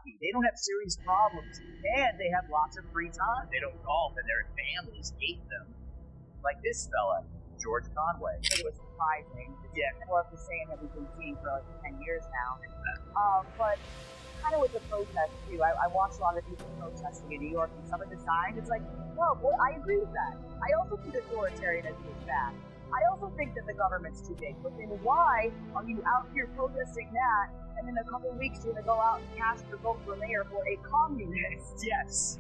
hockey. They don't have serious problems. And they have lots of free time. They don't golf, and their families hate them. Like this fella, George Conway. It was surprising. Yeah. More of the same that we've been seeing for like 10 years now. But kind of with the protest too. I watched a lot of people protesting in New York, and some of the signs, it's like, no, well, I agree with that. I also think authoritarianism is bad. I also think that the government's too big. But then why are you out here protesting that, and in a couple of weeks you're going to go out and cast your vote for mayor for a communist? Yes.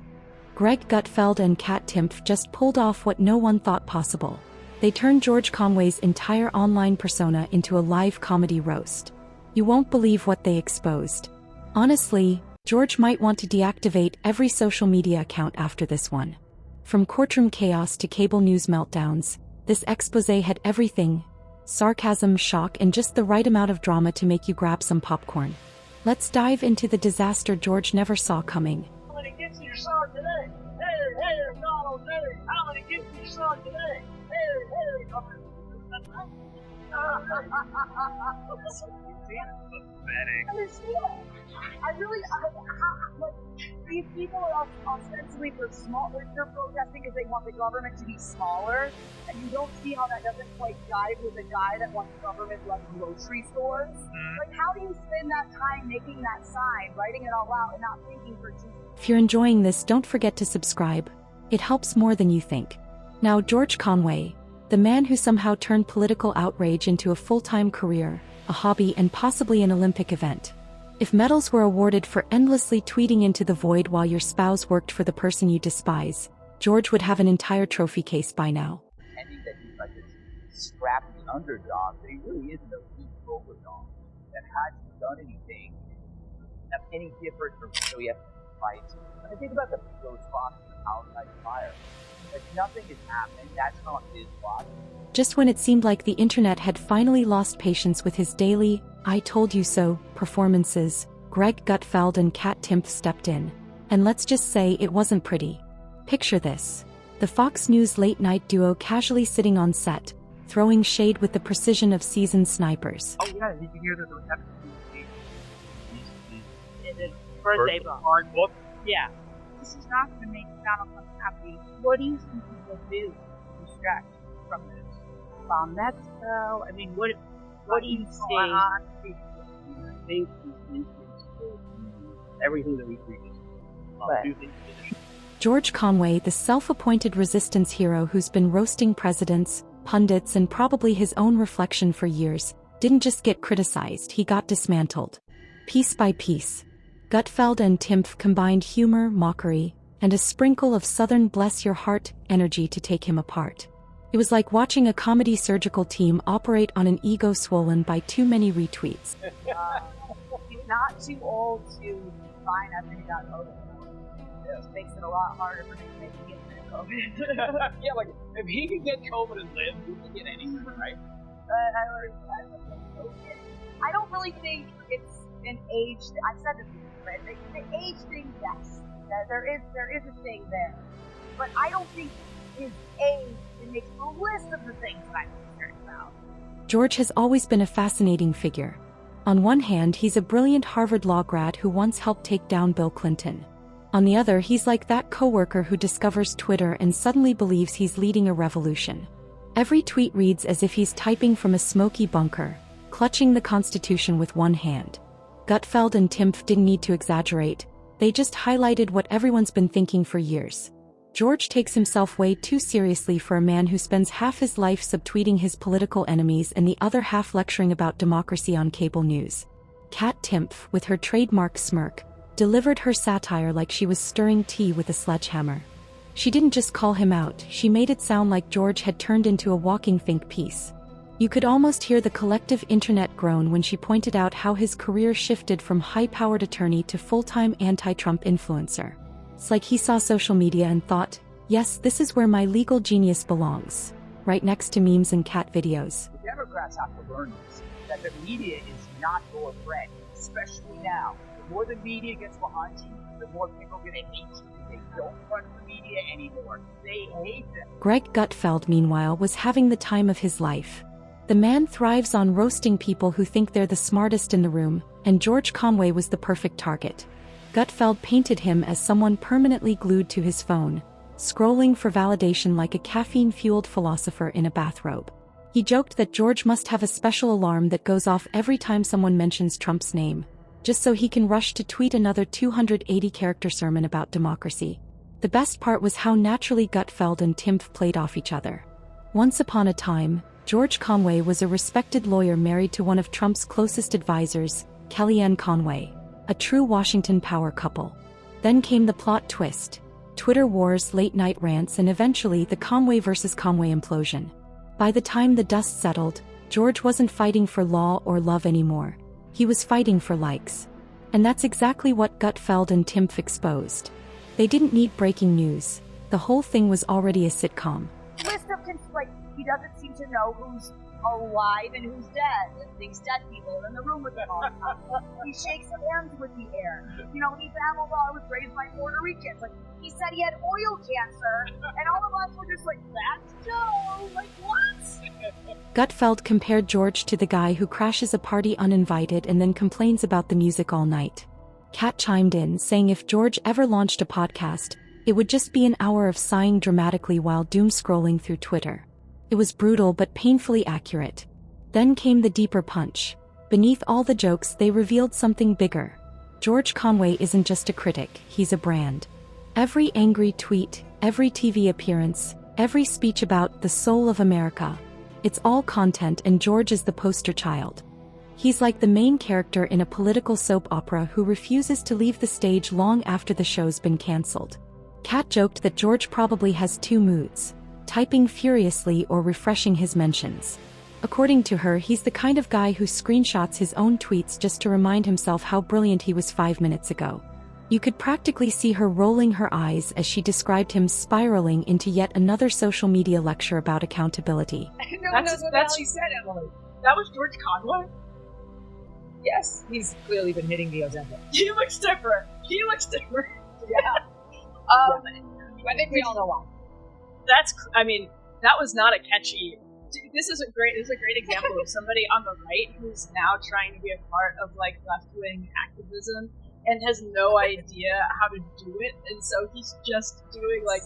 Greg Gutfeld and Kat Timpf just pulled off what no one thought possible. They turned George Conway's entire online persona into a live comedy roast. You won't believe what they exposed. Honestly, George might want to deactivate every social media account after this one. From courtroom chaos to cable news meltdowns, this expose had everything: sarcasm, shock, and just the right amount of drama to make you grab some popcorn. Let's dive into the disaster George never saw coming. How many kids did you saw today? Hey, Donald, hey, how many kids did you saw today? Hey, I really, like, these people are ostensibly they're protesting because they want the government to be smaller, and you don't see how that doesn't quite jive with a guy that wants government like grocery stores. Like, how do you spend that time making that sign, writing it all out, and not thinking for 2 seconds? If you're enjoying this, don't forget to subscribe. It helps more than you think. Now, George Conway, the man who somehow turned political outrage into a full-time career, a hobby, and possibly an Olympic event. If medals were awarded for endlessly tweeting into the void while your spouse worked for the person you despise, George would have an entire trophy case by now. Pretending that he's like this scrappy underdog, but he really is an elite overdog that hasn't done anything any different from so he has to fight. When I think about those spots in the outside fire, like nothing is happening. That's not his watch. Just when it seemed like the internet had finally lost patience with his daily "I told you so" performances, Greg Gutfeld and Kat Timpf stepped in. And let's just say it wasn't pretty. Picture this: the Fox News late-night duo casually sitting on set, throwing shade with the precision of seasoned snipers. Oh yeah, did you hear that there was the birthday book? Yeah. This is not going to make Donald Trump happy. What do you think he will do to distract from this? Bomb Mexico? I mean, what do you see? I think he's everything that we preached. George Conway, the self-appointed resistance hero who's been roasting presidents, pundits, and probably his own reflection for years, didn't just get criticized, he got dismantled. Piece by piece. Gutfeld and Timpf combined humor, mockery, and a sprinkle of southern bless-your-heart energy to take him apart. It was like watching a comedy surgical team operate on an ego swollen by too many retweets. He's not too old to find after he got COVID. It makes it a lot harder for him to maybe get COVID. Yeah, like, if he can get COVID and live, he can get anything, right? I don't really think it's an age. I've said this before, right? The age thing, yes, there is a thing there, but I don't think his age makes the list of the things that I'm concerned about. George has always been a fascinating figure. On one hand, he's a brilliant Harvard law grad who once helped take down Bill Clinton. On the other, he's like that coworker who discovers Twitter and suddenly believes he's leading a revolution. Every tweet reads as if he's typing from a smoky bunker, clutching the Constitution with one hand. Gutfeld and Timpf didn't need to exaggerate, they just highlighted what everyone's been thinking for years. George takes himself way too seriously for a man who spends half his life subtweeting his political enemies and the other half lecturing about democracy on cable news. Kat Timpf, with her trademark smirk, delivered her satire like she was stirring tea with a sledgehammer. She didn't just call him out, she made it sound like George had turned into a walking think piece. You could almost hear the collective internet groan when she pointed out how his career shifted from high-powered attorney to full-time anti-Trump influencer. It's like he saw social media and thought, yes, this is where my legal genius belongs, right next to memes and cat videos. The Democrats have to learn this, that the media is not your friend, especially now. The more the media gets behind you, the more people are going to hate you. They don't trust the media anymore. They hate them. Greg Gutfeld, meanwhile, was having the time of his life. The man thrives on roasting people who think they're the smartest in the room, and George Conway was the perfect target. Gutfeld painted him as someone permanently glued to his phone, scrolling for validation like a caffeine-fueled philosopher in a bathrobe. He joked that George must have a special alarm that goes off every time someone mentions Trump's name, just so he can rush to tweet another 280-character sermon about democracy. The best part was how naturally Gutfeld and Timpf played off each other. Once upon a time, George Conway was a respected lawyer married to one of Trump's closest advisors, Kellyanne Conway, a true Washington power couple. Then came the plot twist: Twitter wars, late-night rants, and eventually the Conway versus Conway implosion. By the time the dust settled, George wasn't fighting for law or love anymore. He was fighting for likes. And that's exactly what Gutfeld and Timpf exposed. They didn't need breaking news. The whole thing was already a sitcom. List of he doesn't seem to know who's alive and who's dead, and thinks dead people are in the room with him all the time. He shakes hands with the air. You know, he babbled while I was raised by Puerto Ricans. Like, he said he had oil cancer, and all of us were just like, that's Joe! Like, what? Gutfeld compared George to the guy who crashes a party uninvited and then complains about the music all night. Kat chimed in, saying if George ever launched a podcast, it would just be an hour of sighing dramatically while doom-scrolling through Twitter. It was brutal but painfully accurate. Then came the deeper punch. Beneath all the jokes, they revealed something bigger. George Conway isn't just a critic, he's a brand. Every angry tweet, every TV appearance, every speech about the soul of America, it's all content, and George is the poster child. He's like the main character in a political soap opera who refuses to leave the stage long after the show's been cancelled. Kat joked that George probably has two moods: typing furiously or refreshing his mentions. According to her, he's the kind of guy who screenshots his own tweets just to remind himself how brilliant he was 5 minutes ago. You could practically see her rolling her eyes as she described him spiraling into yet another social media lecture about accountability. That's she said, Emily. That was George Conway? Yes, he's clearly been hitting the Ozempic. He looks different. Yeah. I think we all know why. That was not a catchy. This is a great example of somebody on the right who's now trying to be a part of like left-wing activism and has no idea how to do it, and so he's just doing like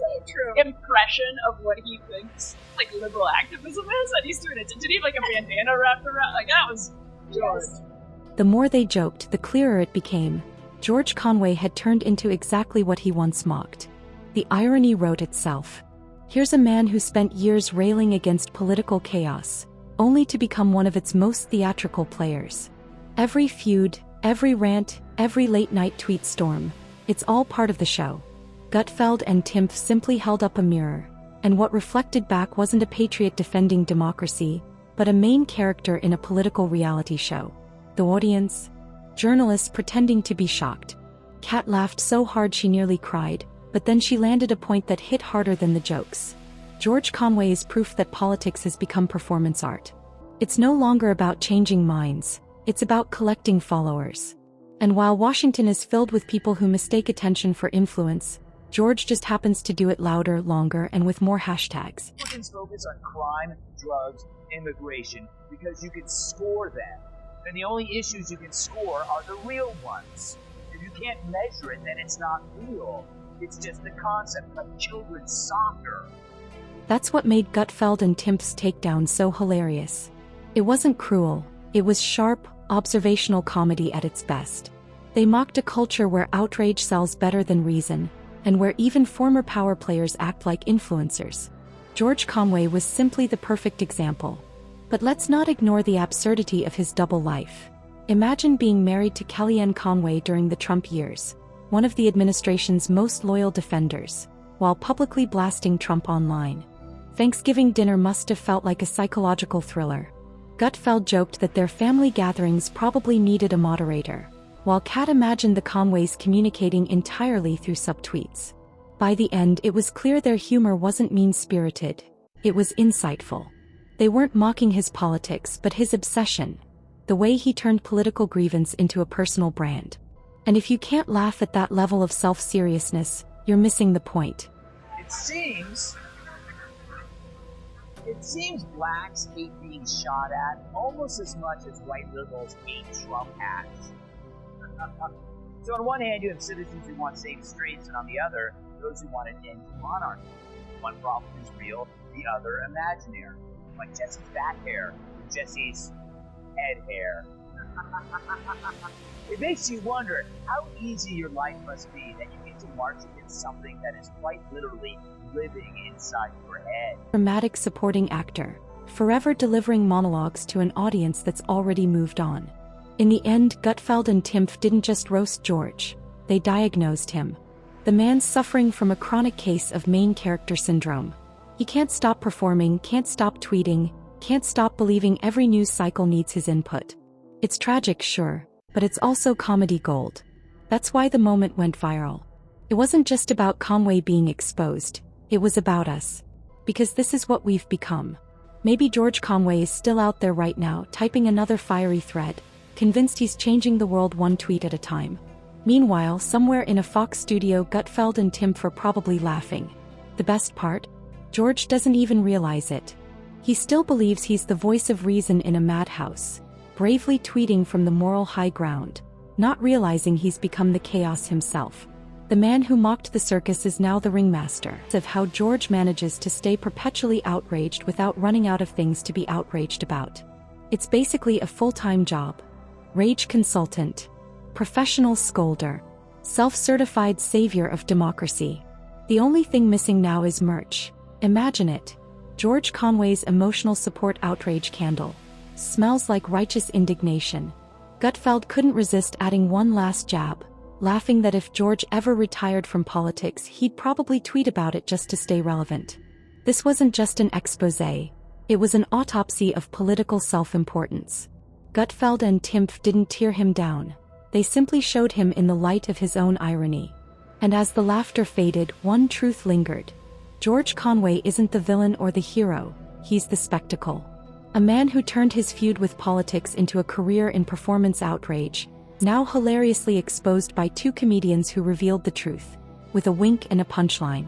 impression of what he thinks like liberal activism is, and he's doing it. Did he have like a bandana wrapped around? Like, that was George. The more they joked, the clearer it became. George Conway had turned into exactly what he once mocked. The irony wrote itself. Here's a man who spent years railing against political chaos, only to become one of its most theatrical players. Every feud, every rant, every late-night tweet storm, it's all part of the show. Gutfeld and Timpf simply held up a mirror, and what reflected back wasn't a patriot defending democracy, but a main character in a political reality show. The audience? Journalists pretending to be shocked. Kat laughed so hard she nearly cried, but then she landed a point that hit harder than the jokes. George Conway is proof that politics has become performance art. It's no longer about changing minds, it's about collecting followers. And while Washington is filled with people who mistake attention for influence, George just happens to do it louder, longer, and with more hashtags. Republicans focus on crime, drugs, immigration, because you can score them. And the only issues you can score are the real ones. If you can't measure it, then it's not real. It's just the concept, like children's soccer. That's what made Gutfeld and Timpf's takedown so hilarious. It wasn't cruel, it was sharp, observational comedy at its best. They mocked a culture where outrage sells better than reason, and where even former power players act like influencers. George Conway was simply the perfect example. But let's not ignore the absurdity of his double life. Imagine being married to Kellyanne Conway during the Trump years, one of the administration's most loyal defenders, while publicly blasting Trump online. Thanksgiving dinner must have felt like a psychological thriller. Gutfeld joked that their family gatherings probably needed a moderator, while Kat imagined the Conways communicating entirely through subtweets. By the end, it was clear their humor wasn't mean-spirited, it was insightful. They weren't mocking his politics but his obsession, the way he turned political grievance into a personal brand. And if you can't laugh at that level of self-seriousness, you're missing the point. It seems blacks hate being shot at almost as much as white liberals hate Trump hats. So on one hand, you have citizens who want safe streets, and on the other, those who want an end to monarchy. One problem is real, the other imaginary. Like Jesse's back hair, Jesse's head hair. It makes you wonder how easy your life must be that you get to march against something that is quite literally living inside your head. Dramatic supporting actor, forever delivering monologues to an audience that's already moved on. In the end, Gutfeld and Timpf didn't just roast George, they diagnosed him. The man's suffering from a chronic case of main character syndrome. He can't stop performing, can't stop tweeting, can't stop believing every news cycle needs his input. It's tragic, sure, but it's also comedy gold. That's why the moment went viral. It wasn't just about Conway being exposed, it was about us. Because this is what we've become. Maybe George Conway is still out there right now, typing another fiery thread, convinced he's changing the world one tweet at a time. Meanwhile, somewhere in a Fox studio, Gutfeld and Timpf are probably laughing. The best part? George doesn't even realize it. He still believes he's the voice of reason in a madhouse, bravely tweeting from the moral high ground, not realizing he's become the chaos himself. The man who mocked the circus is now the ringmaster. Of how George manages to stay perpetually outraged without running out of things to be outraged about. It's basically a full-time job. Rage consultant, professional scolder, self-certified savior of democracy. The only thing missing now is merch. Imagine it. George Conway's emotional support outrage candle. Smells like righteous indignation. Gutfeld couldn't resist adding one last jab, laughing that if George ever retired from politics, he'd probably tweet about it just to stay relevant. This wasn't just an exposé. It was an autopsy of political self-importance. Gutfeld and Timpf didn't tear him down. They simply showed him in the light of his own irony. And as the laughter faded, one truth lingered. George Conway isn't the villain or the hero, he's the spectacle. A man who turned his feud with politics into a career in performance outrage, now hilariously exposed by two comedians who revealed the truth, with a wink and a punchline.